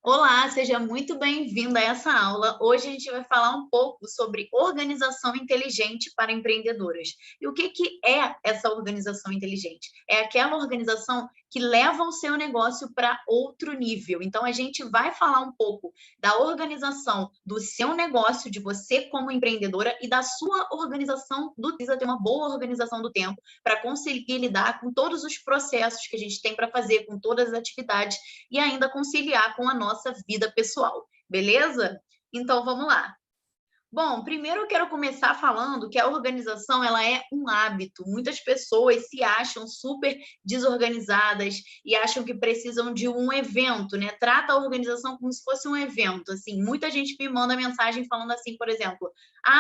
Olá, seja muito bem-vindo a essa aula. Hoje a gente vai falar um pouco sobre organização inteligente para empreendedoras. E o que é essa organização inteligente? É aquela organização que leva o seu negócio para outro nível. Então, a gente vai falar um pouco da organização do seu negócio, de você como empreendedora e da sua organização precisa ter uma boa organização do tempo para conseguir lidar com todos os processos que a gente tem para fazer, com todas as atividades e ainda conciliar com a nossa vida pessoal, beleza? Então vamos lá. Bom, primeiro eu quero começar falando que a organização ela é um hábito. Muitas pessoas se acham super desorganizadas e acham que precisam de um evento, né? Trata a organização como se fosse um evento. Assim, muita gente me manda mensagem falando assim, por exemplo,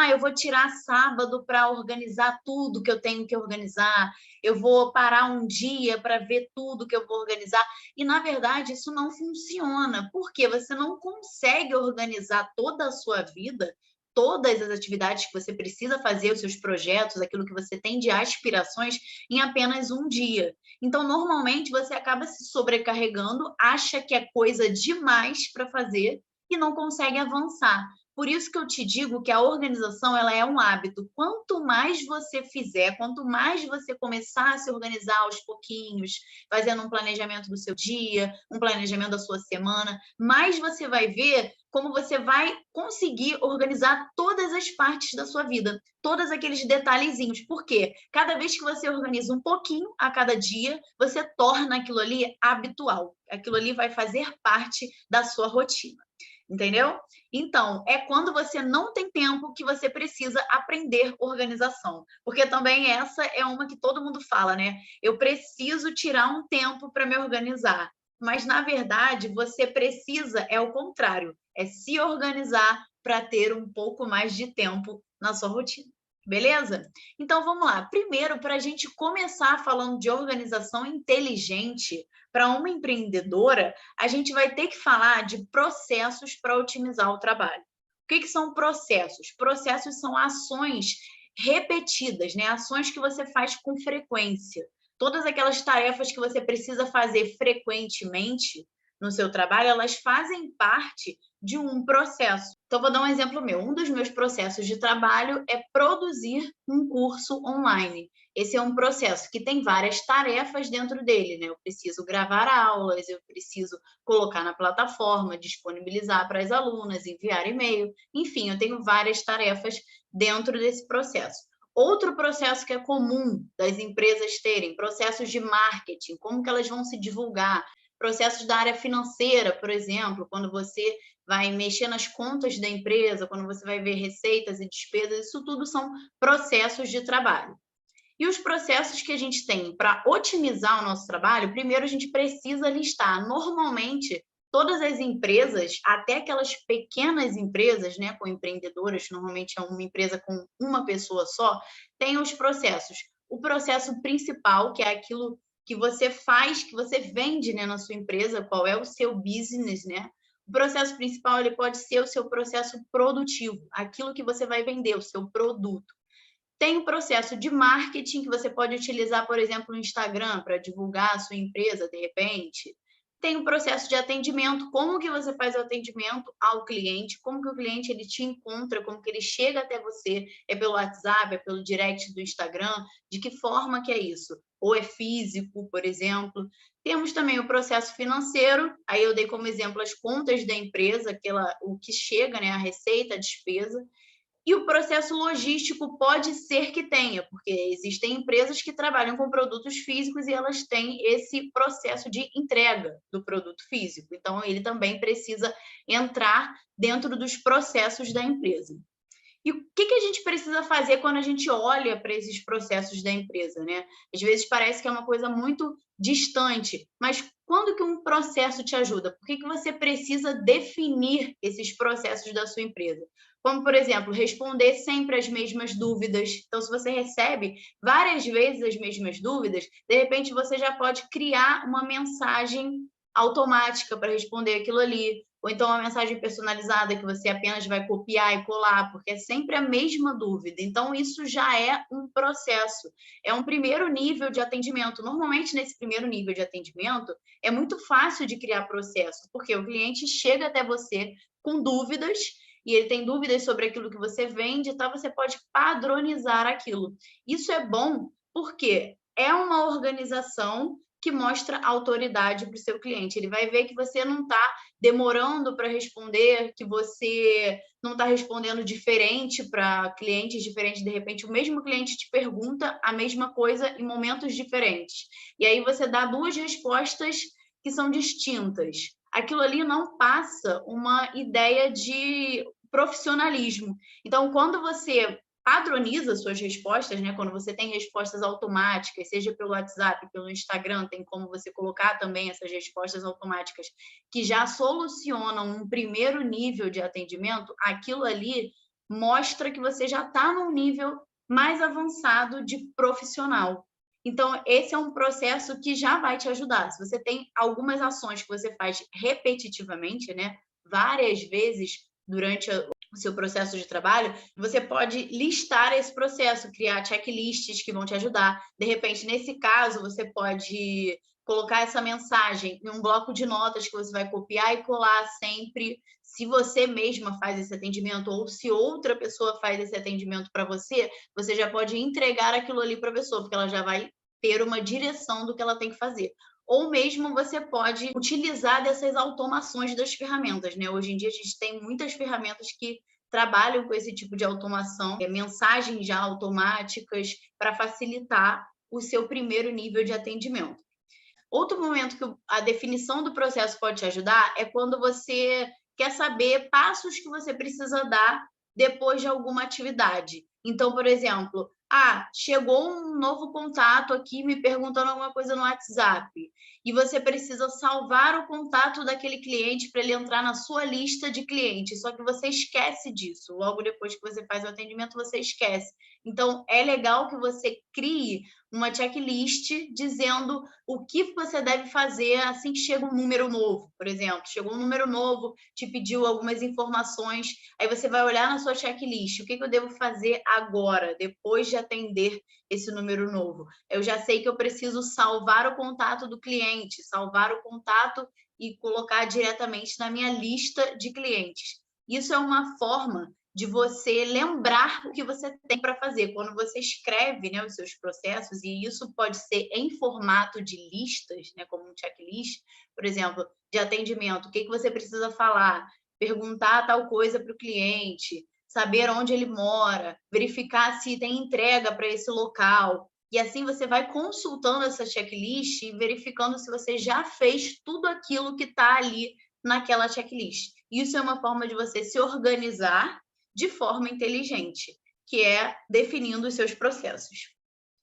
eu vou tirar sábado para organizar tudo que eu tenho que organizar. Eu vou parar um dia para ver tudo que eu vou organizar. E na verdade isso não funciona, porque você não consegue organizar toda a sua vida, todas as atividades que você precisa fazer, os seus projetos, aquilo que você tem de aspirações, em apenas um dia. Então, normalmente, você acaba se sobrecarregando, acha que é coisa demais para fazer e não consegue avançar. Por isso que eu te digo que a organização ela é um hábito. Quanto mais você fizer, quanto mais você começar a se organizar aos pouquinhos, fazendo um planejamento do seu dia, um planejamento da sua semana, mais você vai ver como você vai conseguir organizar todas as partes da sua vida, todos aqueles detalhezinhos. Por quê? Cada vez que você organiza um pouquinho a cada dia, você torna aquilo ali habitual. Aquilo ali vai fazer parte da sua rotina. Entendeu? Então, é quando você não tem tempo que você precisa aprender organização. Porque também essa é uma que todo mundo fala, né? Eu preciso tirar um tempo para me organizar. Mas, na verdade, você precisa, é o contrário, é se organizar para ter um pouco mais de tempo na sua rotina. Beleza? Então, vamos lá. Primeiro, para a gente começar falando de organização inteligente para uma empreendedora, a gente vai ter que falar de processos para otimizar o trabalho. O que são processos? Processos são ações repetidas, né? Ações que você faz com frequência. Todas aquelas tarefas que você precisa fazer frequentemente no seu trabalho, elas fazem parte de um processo. Então, vou dar um exemplo meu. Um dos meus processos de trabalho é produzir um curso online. Esse é um processo que tem várias tarefas dentro dele, né? Eu preciso gravar aulas, eu preciso colocar na plataforma, disponibilizar para as alunas, enviar e-mail. Enfim, eu tenho várias tarefas dentro desse processo. Outro processo que é comum das empresas terem, processos de marketing, como que elas vão se divulgar, processos da área financeira, por exemplo, quando você vai mexer nas contas da empresa, quando você vai ver receitas e despesas, isso tudo são processos de trabalho. E os processos que a gente tem para otimizar o nosso trabalho, primeiro a gente precisa listar. Normalmente, todas as empresas, até aquelas pequenas empresas, né, com empreendedoras, normalmente é uma empresa com uma pessoa só, tem os processos. O processo principal, que é aquilo que você faz, que você vende, né, na sua empresa, qual é o seu business, né? O processo principal ele pode ser o seu processo produtivo, aquilo que você vai vender, o seu produto. Tem o processo de marketing que você pode utilizar, por exemplo, no Instagram para divulgar a sua empresa, de repente. Tem o processo de atendimento, como que você faz o atendimento ao cliente, como que o cliente ele te encontra, como que ele chega até você, é pelo WhatsApp, é pelo direct do Instagram, de que forma que é isso? Ou é físico, por exemplo. Temos também o processo financeiro, aí eu dei como exemplo as contas da empresa, o que chega, né, a receita, a despesa. E o processo logístico pode ser que tenha, porque existem empresas que trabalham com produtos físicos e elas têm esse processo de entrega do produto físico. Então, ele também precisa entrar dentro dos processos da empresa. E o que a gente precisa fazer quando a gente olha para esses processos da empresa, né? Às vezes parece que é uma coisa muito distante, mas quando que um processo te ajuda? Por que você precisa definir esses processos da sua empresa? Como, por exemplo, responder sempre as mesmas dúvidas. Então, se você recebe várias vezes as mesmas dúvidas, de repente você já pode criar uma mensagem automática para responder aquilo ali, ou então uma mensagem personalizada que você apenas vai copiar e colar, porque é sempre a mesma dúvida. Então, isso já é um processo, é um primeiro nível de atendimento. Normalmente, nesse primeiro nível de atendimento, é muito fácil de criar processo, porque o cliente chega até você com dúvidas, e ele tem dúvidas sobre aquilo que você vende, tá? Você pode padronizar aquilo. Isso é bom porque é uma organização que mostra autoridade para o seu cliente. Ele vai ver que você não está demorando para responder, que você não está respondendo diferente para clientes diferentes. De repente, o mesmo cliente te pergunta a mesma coisa em momentos diferentes. E aí você dá duas respostas que são distintas. Aquilo ali não passa uma ideia de profissionalismo. Então, quando você padroniza suas respostas, né? Quando você tem respostas automáticas, seja pelo WhatsApp, pelo Instagram, tem como você colocar também essas respostas automáticas que já solucionam um primeiro nível de atendimento, aquilo ali mostra que você já está num nível mais avançado de profissional. Então, esse é um processo que já vai te ajudar. Se você tem algumas ações que você faz repetitivamente, né? Várias vezes durante o seu processo de trabalho, você pode listar esse processo, criar checklists que vão te ajudar. De repente, nesse caso, você pode colocar essa mensagem em um bloco de notas que você vai copiar e colar sempre. Se você mesma faz esse atendimento ou se outra pessoa faz esse atendimento para você, você já pode entregar aquilo ali para a pessoa, porque ela já vai ter uma direção do que ela tem que fazer. Ou mesmo você pode utilizar dessas automações das ferramentas, né? Hoje em dia a gente tem muitas ferramentas que trabalham com esse tipo de automação, mensagens já automáticas para facilitar o seu primeiro nível de atendimento. Outro momento que a definição do processo pode te ajudar é quando você quer saber passos que você precisa dar depois de alguma atividade. Então, por exemplo, chegou um novo contato aqui me perguntando alguma coisa no WhatsApp e você precisa salvar o contato daquele cliente para ele entrar na sua lista de clientes, só que você esquece disso. Logo depois que você faz o atendimento, você esquece. Então, é legal que você crie uma checklist dizendo o que você deve fazer assim que chega um número novo, por exemplo. Chegou um número novo, te pediu algumas informações, aí você vai olhar na sua checklist, o que eu devo fazer agora, depois de atender esse número novo? Eu já sei que eu preciso salvar o contato do cliente, salvar o contato e colocar diretamente na minha lista de clientes. Isso é uma forma de você lembrar o que você tem para fazer. Quando você escreve, né, os seus processos, e isso pode ser em formato de listas, né, como um checklist, por exemplo, de atendimento, o que você precisa falar, perguntar tal coisa para o cliente, saber onde ele mora, verificar se tem entrega para esse local. E assim você vai consultando essa checklist e verificando se você já fez tudo aquilo que está ali naquela checklist. Isso é uma forma de você se organizar de forma inteligente, que é definindo os seus processos.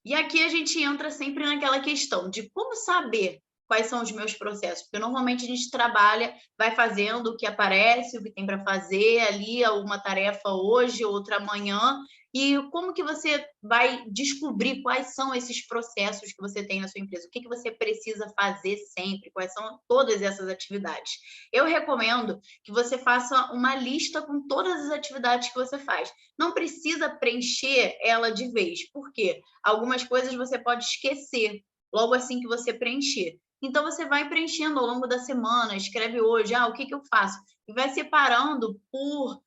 E aqui a gente entra sempre naquela questão de como saber quais são os meus processos, porque normalmente a gente trabalha, vai fazendo o que aparece, o que tem para fazer ali, uma tarefa hoje, outra amanhã, e como que você vai descobrir quais são esses processos que você tem na sua empresa? O que você precisa fazer sempre? Quais são todas essas atividades? Eu recomendo que você faça uma lista com todas as atividades que você faz. Não precisa preencher ela de vez. Por quê? Algumas coisas você pode esquecer logo assim que você preencher. Então, você vai preenchendo ao longo da semana, escreve hoje, o que eu faço? E vai separando por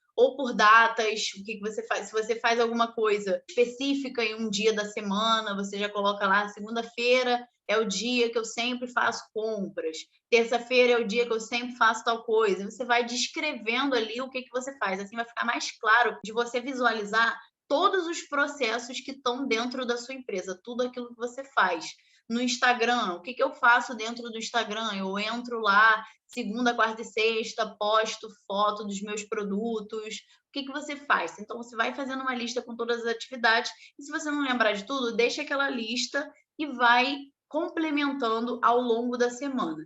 datas, o que você faz. Se você faz alguma coisa específica em um dia da semana, você já coloca lá, segunda-feira é o dia que eu sempre faço compras, terça-feira é o dia que eu sempre faço tal coisa. Você vai descrevendo ali o que você faz, assim vai ficar mais claro de você visualizar todos os processos que estão dentro da sua empresa, tudo aquilo que você faz. No Instagram, o que eu faço dentro do Instagram? Eu entro lá, segunda, quarta e sexta, posto foto dos meus produtos. O que você faz? Então, você vai fazendo uma lista com todas as atividades. E se você não lembrar de tudo, deixa aquela lista e vai complementando ao longo da semana.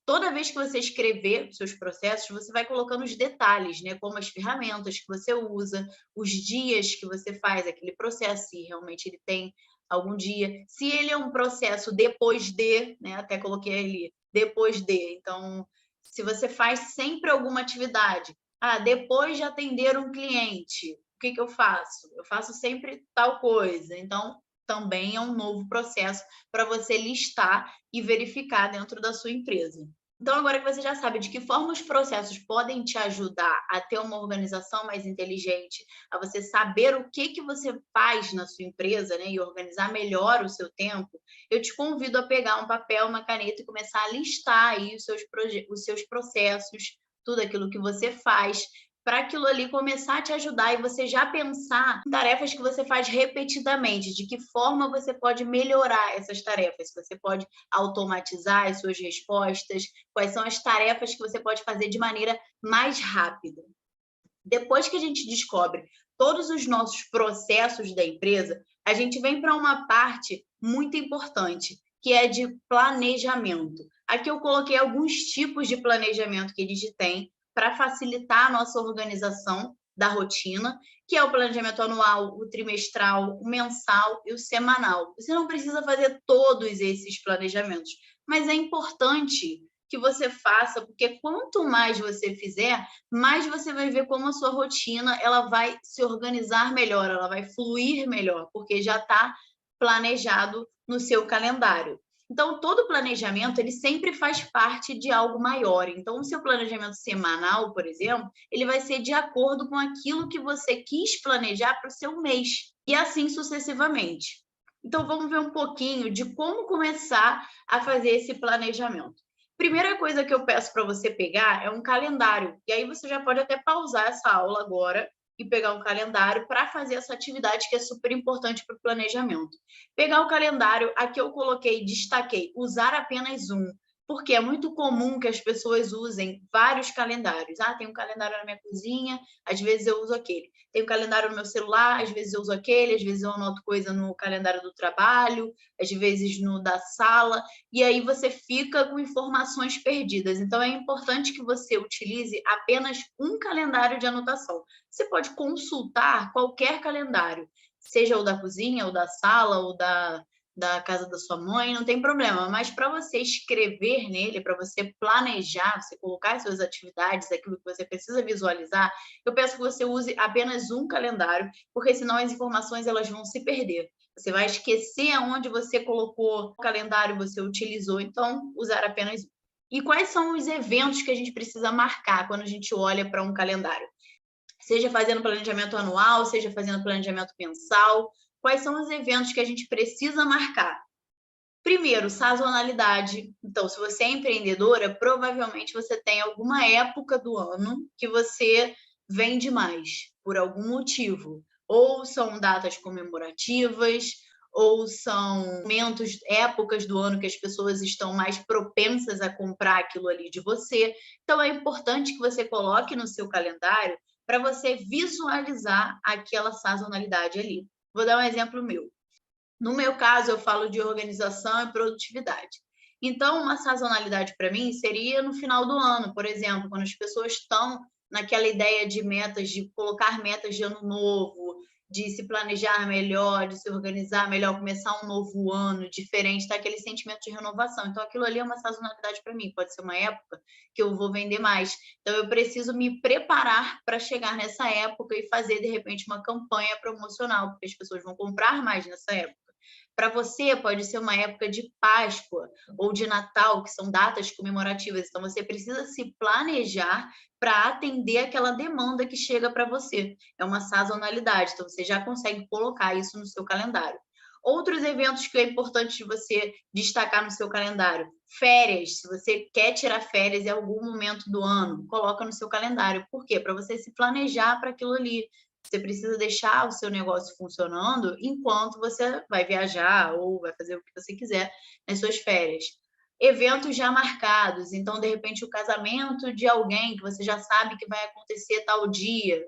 Toda vez que você escrever seus processos, você vai colocando os detalhes, né? Como as ferramentas que você usa, os dias que você faz aquele processo, se realmente ele tem algum dia. Se ele é um processo depois de, né? Até coloquei ali, depois de. Então, se você faz sempre alguma atividade, depois de atender um cliente, o que eu faço? Eu faço sempre tal coisa. Então, também é um novo processo para você listar e verificar dentro da sua empresa. Então, agora que você já sabe de que forma os processos podem te ajudar a ter uma organização mais inteligente, a você saber o que você faz na sua empresa, né, e organizar melhor o seu tempo, eu te convido a pegar um papel, uma caneta e começar a listar aí os seus processos, tudo aquilo que você faz, para aquilo ali começar a te ajudar e você já pensar em tarefas que você faz repetidamente, de que forma você pode melhorar essas tarefas, se você pode automatizar as suas respostas, quais são as tarefas que você pode fazer de maneira mais rápida. Depois que a gente descobre todos os nossos processos da empresa, a gente vem para uma parte muito importante, que é de planejamento. Aqui eu coloquei alguns tipos de planejamento que a gente tem para facilitar a nossa organização da rotina, que é o planejamento anual, o trimestral, o mensal e o semanal. Você não precisa fazer todos esses planejamentos, mas é importante que você faça, porque quanto mais você fizer, mais você vai ver como a sua rotina ela vai se organizar melhor, ela vai fluir melhor, porque já está planejado no seu calendário. Então, todo planejamento, ele sempre faz parte de algo maior. Então, o seu planejamento semanal, por exemplo, ele vai ser de acordo com aquilo que você quis planejar para o seu mês, e assim sucessivamente. Então, vamos ver um pouquinho de como começar a fazer esse planejamento. Primeira coisa que eu peço para você pegar é um calendário. E aí você já pode até pausar essa aula agora e pegar um calendário para fazer essa atividade que é super importante para o planejamento. Pegar o calendário, aqui eu coloquei, destaquei, usar apenas um, porque é muito comum que as pessoas usem vários calendários. Tem um calendário na minha cozinha, às vezes eu uso aquele. Tem um calendário no meu celular, às vezes eu uso aquele, às vezes eu anoto coisa no calendário do trabalho, às vezes no da sala, e aí você fica com informações perdidas. Então, é importante que você utilize apenas um calendário de anotação. Você pode consultar qualquer calendário, seja o da cozinha, ou da sala, ou da casa da sua mãe, não tem problema. Mas para você escrever nele, para você planejar, você colocar as suas atividades, aquilo que você precisa visualizar, eu peço que você use apenas um calendário, porque senão as informações elas vão se perder. Você vai esquecer aonde você colocou o calendário, você utilizou, então usar apenas um. E quais são os eventos que a gente precisa marcar quando a gente olha para um calendário? Seja fazendo planejamento anual, seja fazendo planejamento mensal, quais são os eventos que a gente precisa marcar? Primeiro, sazonalidade. Então, se você é empreendedora, provavelmente você tem alguma época do ano que você vende mais, por algum motivo. Ou são datas comemorativas, ou são momentos, épocas do ano que as pessoas estão mais propensas a comprar aquilo ali de você. Então, é importante que você coloque no seu calendário para você visualizar aquela sazonalidade ali. Vou dar um exemplo meu. No meu caso, eu falo de organização e produtividade. Então, uma sazonalidade para mim seria no final do ano, por exemplo, quando as pessoas estão naquela ideia de metas, de colocar metas de ano novo, de se planejar melhor, de se organizar melhor, começar um novo ano diferente, tá aquele sentimento de renovação. Então, aquilo ali é uma sazonalidade para mim, pode ser uma época que eu vou vender mais. Então, eu preciso me preparar para chegar nessa época e fazer, de repente, uma campanha promocional, porque as pessoas vão comprar mais nessa época. Para você, pode ser uma época de Páscoa ou de Natal, que são datas comemorativas. Então, você precisa se planejar para atender aquela demanda que chega para você. É uma sazonalidade, então você já consegue colocar isso no seu calendário. Outros eventos que é importante você destacar no seu calendário. Férias, se você quer tirar férias em algum momento do ano, coloca no seu calendário. Por quê? Para você se planejar para aquilo ali. Você precisa deixar o seu negócio funcionando enquanto você vai viajar ou vai fazer o que você quiser nas suas férias. Eventos já marcados, então, de repente, o casamento de alguém que você já sabe que vai acontecer tal dia,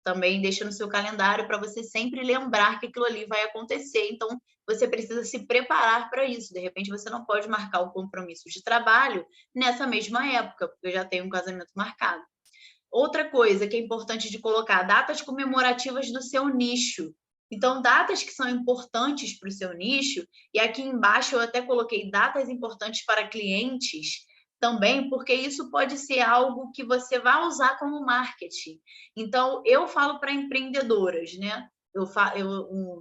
também deixa no seu calendário para você sempre lembrar que aquilo ali vai acontecer. Então, você precisa se preparar para isso. De repente, você não pode marcar o compromisso de trabalho nessa mesma época, porque já tem um casamento marcado. Outra coisa que é importante de colocar, datas comemorativas do seu nicho. Então, datas que são importantes para o seu nicho, e aqui embaixo eu até coloquei datas importantes para clientes, também, porque isso pode ser algo que você vai usar como marketing. Então, eu falo para empreendedoras, né?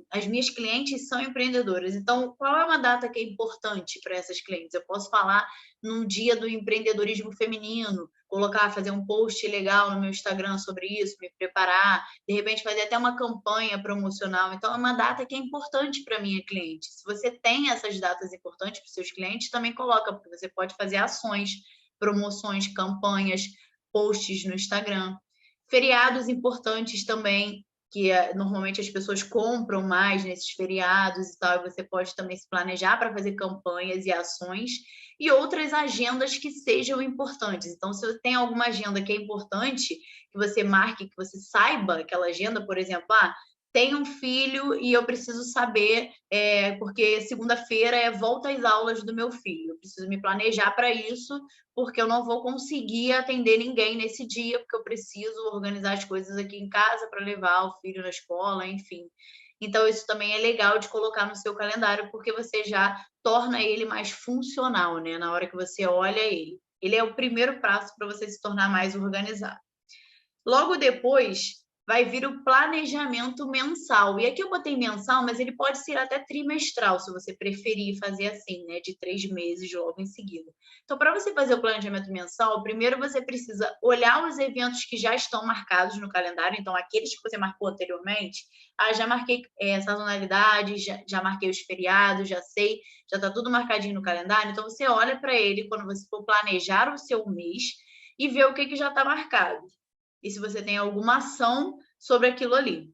As minhas clientes são empreendedoras. Então, qual é uma data que é importante para essas clientes? Eu posso falar num dia do empreendedorismo feminino, colocar, fazer um post legal no meu Instagram sobre isso, me preparar, de repente fazer até uma campanha promocional. Então, é uma data que é importante para minha cliente. Se você tem essas datas importantes para os seus clientes, também coloca, porque você pode fazer ações, promoções, campanhas, posts no Instagram. Feriados importantes também, que normalmente as pessoas compram mais nesses feriados e tal, e você pode também se planejar para fazer campanhas e ações, e outras agendas que sejam importantes. Então, se você tem alguma agenda que é importante, que você marque, que você saiba aquela agenda, por exemplo, tenho um filho e eu preciso saber, porque segunda-feira é volta às aulas do meu filho. Eu preciso me planejar para isso, porque eu não vou conseguir atender ninguém nesse dia, porque eu preciso organizar as coisas aqui em casa para levar o filho na escola, enfim. Então, isso também é legal de colocar no seu calendário, porque você já torna ele mais funcional, né? Na hora que você olha ele. Ele é o primeiro passo para você se tornar mais organizado. Logo depois, vai vir o planejamento mensal. E aqui eu botei mensal, mas ele pode ser até trimestral, se você preferir fazer assim, né? De 3 meses logo em seguida. Então, para você fazer o planejamento mensal, primeiro você precisa olhar os eventos que já estão marcados no calendário. Então, aqueles que você marcou anteriormente, já marquei sazonalidade, já marquei os feriados, já sei, já está tudo marcadinho no calendário. Então, você olha para ele quando você for planejar o seu mês e vê o que já está marcado. E se você tem alguma ação sobre aquilo ali.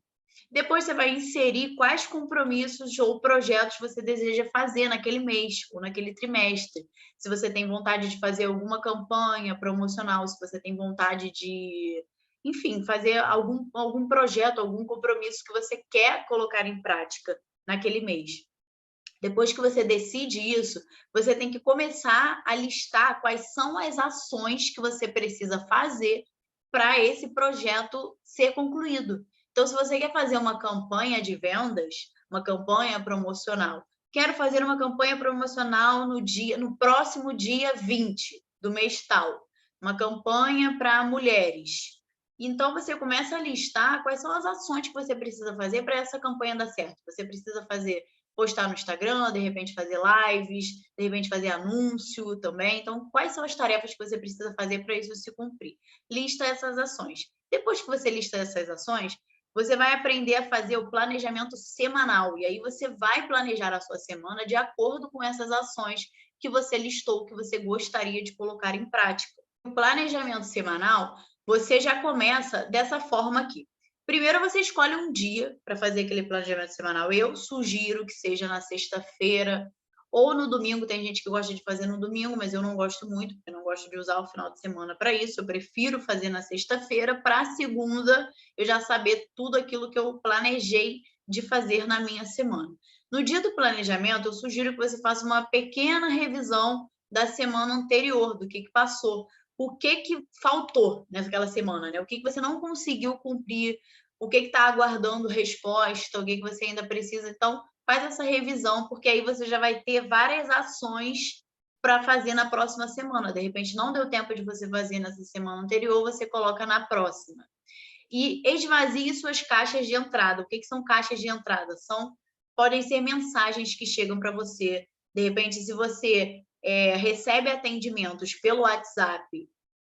Depois você vai inserir quais compromissos ou projetos você deseja fazer naquele mês ou naquele trimestre. Se você tem vontade de fazer alguma campanha promocional, se você tem vontade de, enfim, fazer algum projeto, algum compromisso que você quer colocar em prática naquele mês. Depois que você decide isso, você tem que começar a listar quais são as ações que você precisa fazer para esse projeto ser concluído. Então, se você quer fazer uma campanha de vendas, uma campanha promocional, quero fazer uma campanha promocional no próximo dia 20 do mês tal, uma campanha para mulheres. Então, você começa a listar quais são as ações que você precisa fazer para essa campanha dar certo. Você precisa postar no Instagram, de repente fazer lives, de repente fazer anúncio também. Então, quais são as tarefas que você precisa fazer para isso se cumprir? Lista essas ações. Depois que você lista essas ações, você vai aprender a fazer o planejamento semanal. E aí você vai planejar a sua semana de acordo com essas ações que você listou, que você gostaria de colocar em prática. O planejamento semanal, você já começa dessa forma aqui. Primeiro, você escolhe um dia para fazer aquele planejamento semanal. Eu sugiro que seja na sexta-feira ou no domingo. Tem gente que gosta de fazer no domingo, mas eu não gosto muito, porque eu não gosto de usar o final de semana para isso. Eu prefiro fazer na sexta-feira, para a segunda eu já saber tudo aquilo que eu planejei de fazer na minha semana. No dia do planejamento, eu sugiro que você faça uma pequena revisão da semana anterior, do que passou. O que faltou naquela semana, né? O que você não conseguiu cumprir, o que está aguardando resposta, o que você ainda precisa. Então, faz essa revisão, porque aí você já vai ter várias ações para fazer na próxima semana. De repente, não deu tempo de você fazer nessa semana anterior, você coloca na próxima. E esvazie suas caixas de entrada. O que são caixas de entrada? Podem ser mensagens que chegam para você. De repente, se você recebe atendimentos pelo WhatsApp,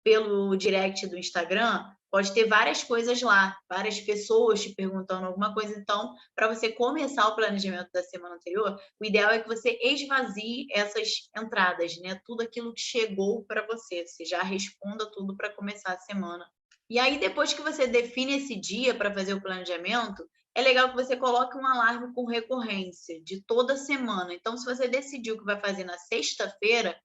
pelo direct do Instagram, pode ter várias coisas lá, várias pessoas te perguntando alguma coisa. Então, para você começar o planejamento da semana anterior, o ideal é que você esvazie essas entradas, né? Tudo aquilo que chegou para você. Você já responda tudo para começar a semana. E aí, depois que você define esse dia para fazer o planejamento, é legal que você coloque um alarme com recorrência de toda semana. Então, se você decidiu que vai fazer na sexta-feira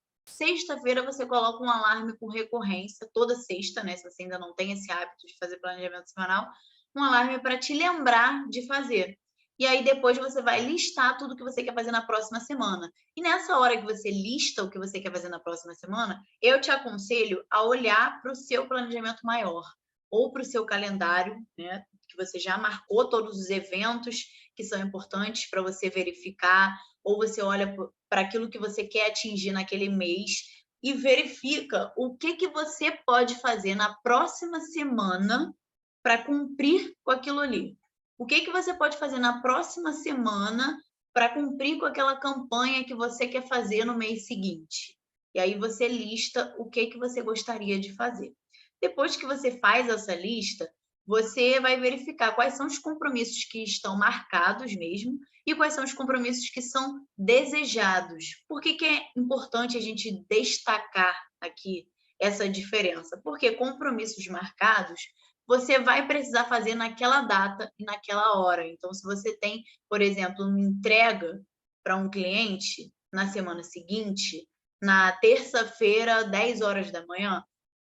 você coloca um alarme com recorrência, toda sexta, né? Se você ainda não tem esse hábito de fazer planejamento semanal, um alarme para te lembrar de fazer. E aí depois você vai listar tudo que você quer fazer na próxima semana. E nessa hora que você lista o que você quer fazer na próxima semana, eu te aconselho a olhar para o seu planejamento maior ou para o seu calendário, né? Que você já marcou todos os eventos que são importantes para você verificar, ou você olha para aquilo que você quer atingir naquele mês, e verifica o que você pode fazer na próxima semana para cumprir com aquilo ali. O que você pode fazer na próxima semana para cumprir com aquela campanha que você quer fazer no mês seguinte. E aí você lista o que você gostaria de fazer. Depois que você faz essa lista, você vai verificar quais são os compromissos que estão marcados mesmo e quais são os compromissos que são desejados. Por que é importante a gente destacar aqui essa diferença? Porque compromissos marcados você vai precisar fazer naquela data e naquela hora. Então, se você tem, por exemplo, uma entrega para um cliente na semana seguinte, na terça-feira, 10 horas da manhã,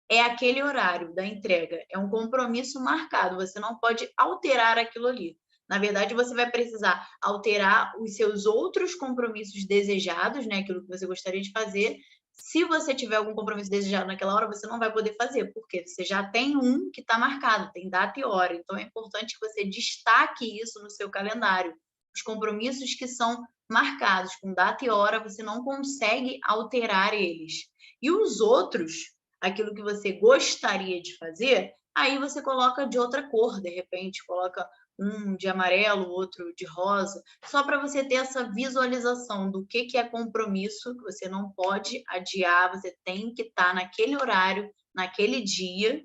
é aquele horário da entrega, é um compromisso marcado, você não pode alterar aquilo ali. Na verdade, você vai precisar alterar os seus outros compromissos desejados, né? Aquilo que você gostaria de fazer. Se você tiver algum compromisso desejado naquela hora, você não vai poder fazer, porque você já tem um que está marcado, tem data e hora. Então, é importante que você destaque isso no seu calendário. Os compromissos que são marcados com data e hora, você não consegue alterar eles. E os outros, aquilo que você gostaria de fazer, aí você coloca de outra cor, de repente, coloca um de amarelo, outro de rosa, só para você ter essa visualização do que é compromisso, que você não pode adiar, você tem que estar naquele horário, naquele dia,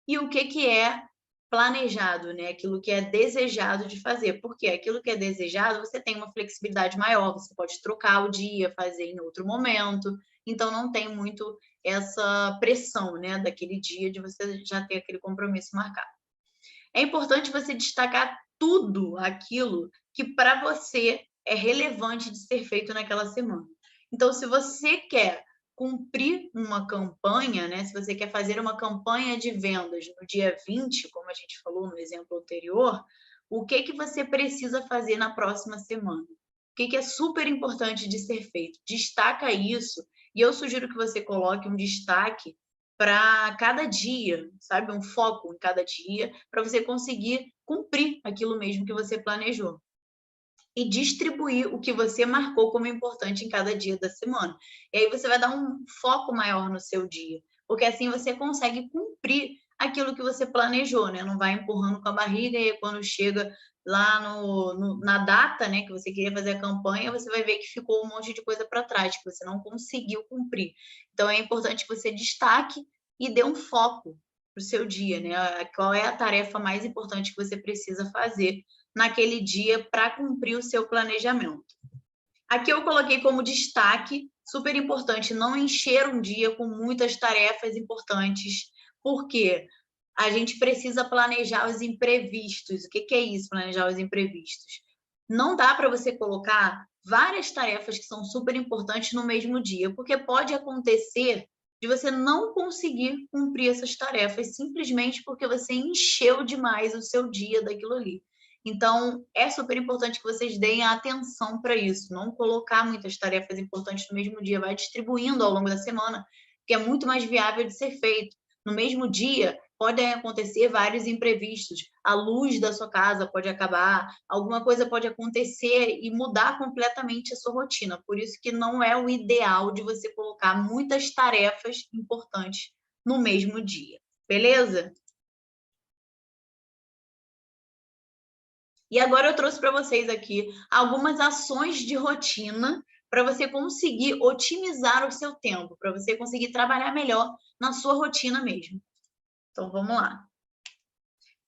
e o que é planejado, né? Aquilo que é desejado de fazer, porque aquilo que é desejado, você tem uma flexibilidade maior, você pode trocar o dia, fazer em outro momento, então não tem muito essa pressão, né, daquele dia de você já ter aquele compromisso marcado. É importante você destacar tudo aquilo que para você é relevante de ser feito naquela semana. Então, se você quer cumprir uma campanha, né? Se você quer fazer uma campanha de vendas no dia 20, como a gente falou no exemplo anterior, o que você precisa fazer na próxima semana? O que é super importante de ser feito? Destaca isso e eu sugiro que você coloque um destaque para cada dia, sabe? Um foco em cada dia, para você conseguir cumprir aquilo mesmo que você planejou. E distribuir o que você marcou como importante em cada dia da semana. E aí você vai dar um foco maior no seu dia, porque assim você consegue cumprir aquilo que você planejou, né? Não vai empurrando com a barriga e quando chega lá na data, né, que você queria fazer a campanha, você vai ver que ficou um monte de coisa para trás, que você não conseguiu cumprir. Então, é importante que você destaque e dê um foco para o seu dia, né? Qual é a tarefa mais importante que você precisa fazer naquele dia para cumprir o seu planejamento. Aqui eu coloquei como destaque, super importante, não encher um dia com muitas tarefas importantes, porque a gente precisa planejar os imprevistos. O que é isso, planejar os imprevistos? Não dá para você colocar várias tarefas que são super importantes no mesmo dia, porque pode acontecer de você não conseguir cumprir essas tarefas simplesmente porque você encheu demais o seu dia daquilo ali. Então, é super importante que vocês deem atenção para isso, não colocar muitas tarefas importantes no mesmo dia, vai distribuindo ao longo da semana, que é muito mais viável de ser feito. No mesmo dia, podem acontecer vários imprevistos, a luz da sua casa pode acabar, alguma coisa pode acontecer e mudar completamente a sua rotina. Por isso que não é o ideal de você colocar muitas tarefas importantes no mesmo dia. Beleza? E agora eu trouxe para vocês aqui algumas ações de rotina para você conseguir otimizar o seu tempo, para você conseguir trabalhar melhor na sua rotina mesmo. Então, vamos lá.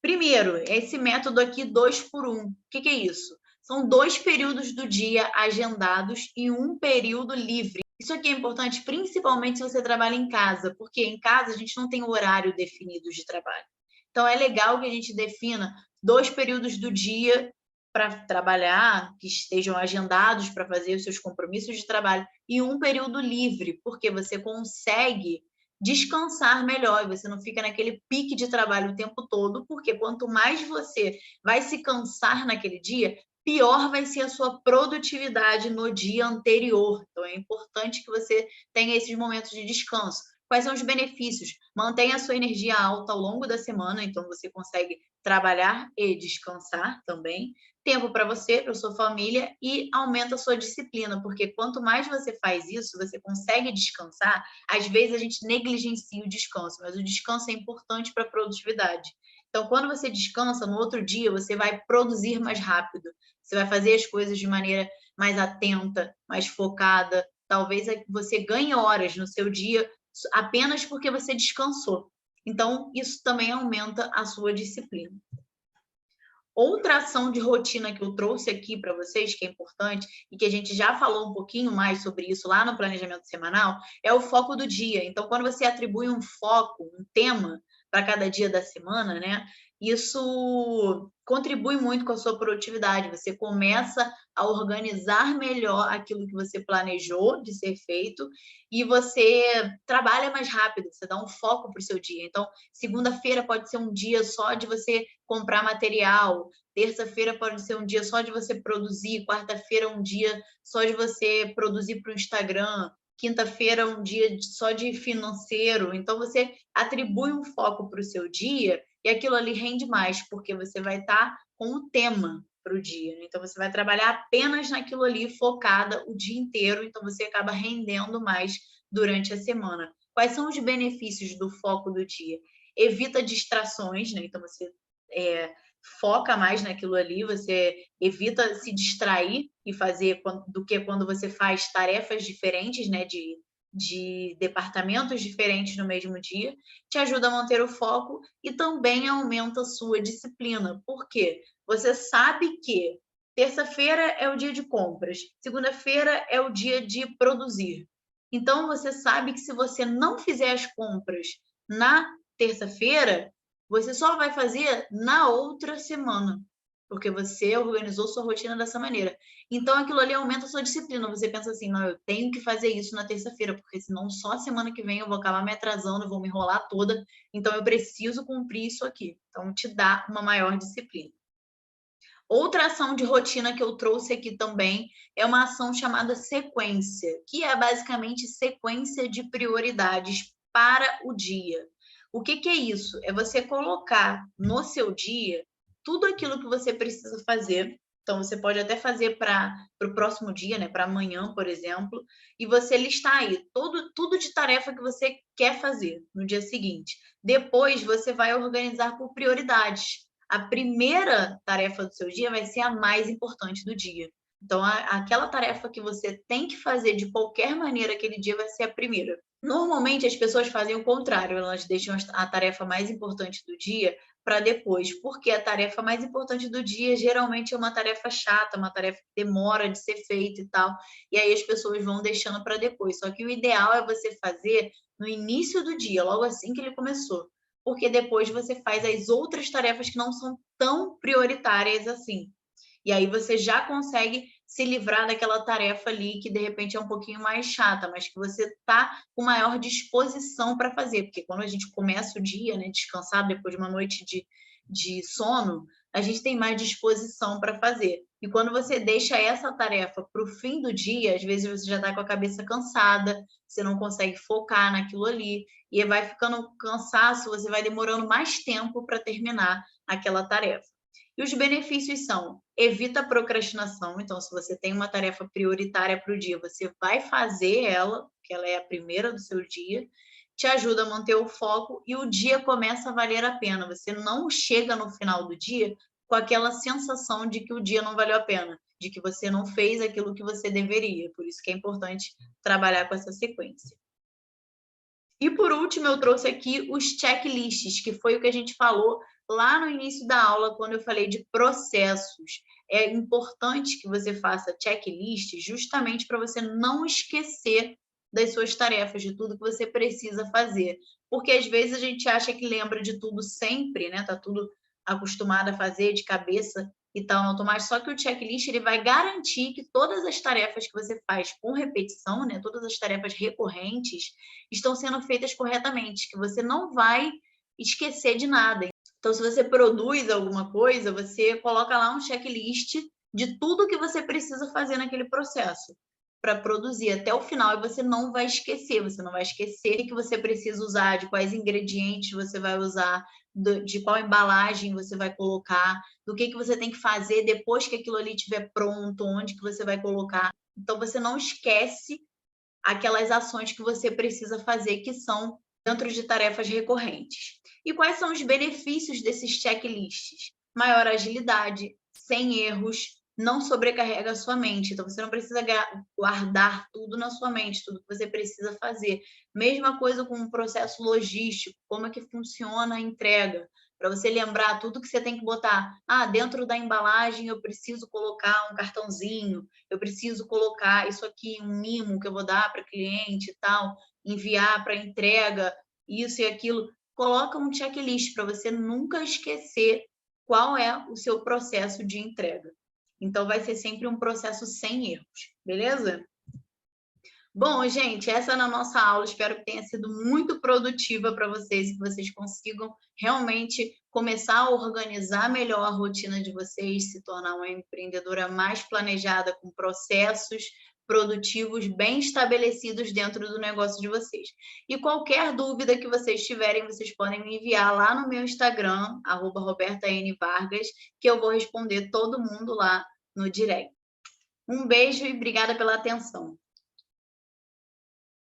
Primeiro, esse método aqui 2 por 1. O que é isso? São 2 períodos do dia agendados e um período livre. Isso aqui é importante principalmente se você trabalha em casa, porque em casa a gente não tem horário definido de trabalho. Então, é legal que a gente defina 2 períodos do dia para trabalhar, que estejam agendados para fazer os seus compromissos de trabalho, e um período livre, porque você consegue descansar melhor, você não fica naquele pique de trabalho o tempo todo, porque quanto mais você vai se cansar naquele dia, pior vai ser a sua produtividade no dia anterior. Então, é importante que você tenha esses momentos de descanso. Quais são os benefícios? Mantém a sua energia alta ao longo da semana, então você consegue trabalhar e descansar também. Tempo para você, para sua família e aumenta a sua disciplina, porque quanto mais você faz isso, você consegue descansar. Às vezes a gente negligencia o descanso, mas o descanso é importante para a produtividade. Então, quando você descansa, no outro dia você vai produzir mais rápido, você vai fazer as coisas de maneira mais atenta, mais focada. Talvez você ganhe horas no seu dia apenas porque você descansou. Então, isso também aumenta a sua disciplina. Outra ação de rotina que eu trouxe aqui para vocês, que é importante, e que a gente já falou um pouquinho mais sobre isso lá no planejamento semanal, é o foco do dia. Então, quando você atribui um foco, um tema para cada dia da semana, né? Isso contribui muito com a sua produtividade. Você começa a organizar melhor aquilo que você planejou de ser feito e você trabalha mais rápido, você dá um foco para o seu dia. Então, segunda-feira pode ser um dia só de você comprar material, terça-feira pode ser um dia só de você produzir, quarta-feira um dia só de você produzir para o Instagram, quinta-feira um dia só de financeiro. Então, você atribui um foco para o seu dia e aquilo ali rende mais, porque você vai estar com o tema para o dia. Então, você vai trabalhar apenas naquilo ali, focada o dia inteiro, então você acaba rendendo mais durante a semana. Quais são os benefícios do foco do dia? Evita distrações, né? Então, você foca mais naquilo ali, você evita se distrair e fazer do que quando você faz tarefas diferentes, né? De departamentos diferentes no mesmo dia, te ajuda a manter o foco e também aumenta a sua disciplina. Por quê? Você sabe que terça-feira é o dia de compras, segunda-feira é o dia de produzir. Então, você sabe que se você não fizer as compras na terça-feira, você só vai fazer na outra semana, porque você organizou sua rotina dessa maneira. Então, aquilo ali aumenta a sua disciplina. Você pensa assim, não, eu tenho que fazer isso na terça-feira, porque senão só a semana que vem eu vou acabar me atrasando, vou me enrolar toda. Então, eu preciso cumprir isso aqui. Então, te dá uma maior disciplina. Outra ação de rotina que eu trouxe aqui também é uma ação chamada sequência, que é basicamente sequência de prioridades para o dia. O que é isso? É você colocar no seu dia tudo aquilo que você precisa fazer. Então, você pode até fazer para o próximo dia, né? Para amanhã, por exemplo, e você listar aí tudo de tarefa que você quer fazer no dia seguinte. Depois, você vai organizar por prioridades. A primeira tarefa do seu dia vai ser a mais importante do dia. Então, aquela tarefa que você tem que fazer de qualquer maneira aquele dia vai ser a primeira. Normalmente, as pessoas fazem o contrário, elas deixam a tarefa mais importante do dia para depois, porque a tarefa mais importante do dia geralmente é uma tarefa chata, uma tarefa que demora de ser feita e tal, e aí as pessoas vão deixando para depois. Só que o ideal é você fazer no início do dia, logo assim que ele começou, porque depois você faz as outras tarefas que não são tão prioritárias assim. E aí você já consegue se livrar daquela tarefa ali que de repente é um pouquinho mais chata, mas que você está com maior disposição para fazer, porque quando a gente começa o dia, né, descansado depois de uma noite de sono, a gente tem mais disposição para fazer. E quando você deixa essa tarefa para o fim do dia, às vezes você já está com a cabeça cansada, você não consegue focar naquilo ali, e vai ficando cansaço, você vai demorando mais tempo para terminar aquela tarefa. E os benefícios são: evita a procrastinação. Então, se você tem uma tarefa prioritária para o dia, você vai fazer ela, porque ela é a primeira do seu dia, te ajuda a manter o foco e o dia começa a valer a pena. Você não chega no final do dia com aquela sensação de que o dia não valeu a pena, de que você não fez aquilo que você deveria. Por isso que é importante trabalhar com essa sequência. E por último, eu trouxe aqui os checklists, que foi o que a gente falou lá no início da aula, quando eu falei de processos. É importante que você faça checklist justamente para você não esquecer das suas tarefas, de tudo que você precisa fazer. Porque às vezes a gente acha que lembra de tudo sempre, né? Tá tudo acostumado a fazer de cabeça e tal no automático. Só que o checklist ele vai garantir que todas as tarefas que você faz com repetição, né? Todas as tarefas recorrentes estão sendo feitas corretamente, que você não vai esquecer de nada. Então, se você produz alguma coisa, você coloca lá um checklist de tudo que você precisa fazer naquele processo. para produzir até o final e você não vai esquecer. Você não vai esquecer o que você precisa usar, de quais ingredientes você vai usar, de qual embalagem você vai colocar, do que você tem que fazer depois que aquilo ali estiver pronto, onde que você vai colocar. Então, você não esquece aquelas ações que você precisa fazer, que são dentro de tarefas recorrentes. E quais são os benefícios desses checklists? Maior agilidade, sem erros, não sobrecarrega a sua mente. Então, você não precisa guardar tudo na sua mente, tudo que você precisa fazer. Mesma coisa com o processo logístico, como é que funciona a entrega, para você lembrar tudo que você tem que botar. Ah, dentro da embalagem eu preciso colocar um cartãozinho, eu preciso colocar isso aqui, um mimo que eu vou dar para cliente e tal, enviar para entrega, isso e aquilo. Coloca um checklist para você nunca esquecer qual é o seu processo de entrega. Então, vai ser sempre um processo sem erros, beleza? Bom, gente, essa é a nossa aula. Espero que tenha sido muito produtiva para vocês e que vocês consigam realmente começar a organizar melhor a rotina de vocês, se tornar uma empreendedora mais planejada, com processos produtivos bem estabelecidos dentro do negócio de vocês. E qualquer dúvida que vocês tiverem, vocês podem me enviar lá no meu Instagram, @RobertaNVargas, que eu vou responder todo mundo lá no direct. Um beijo e obrigada pela atenção.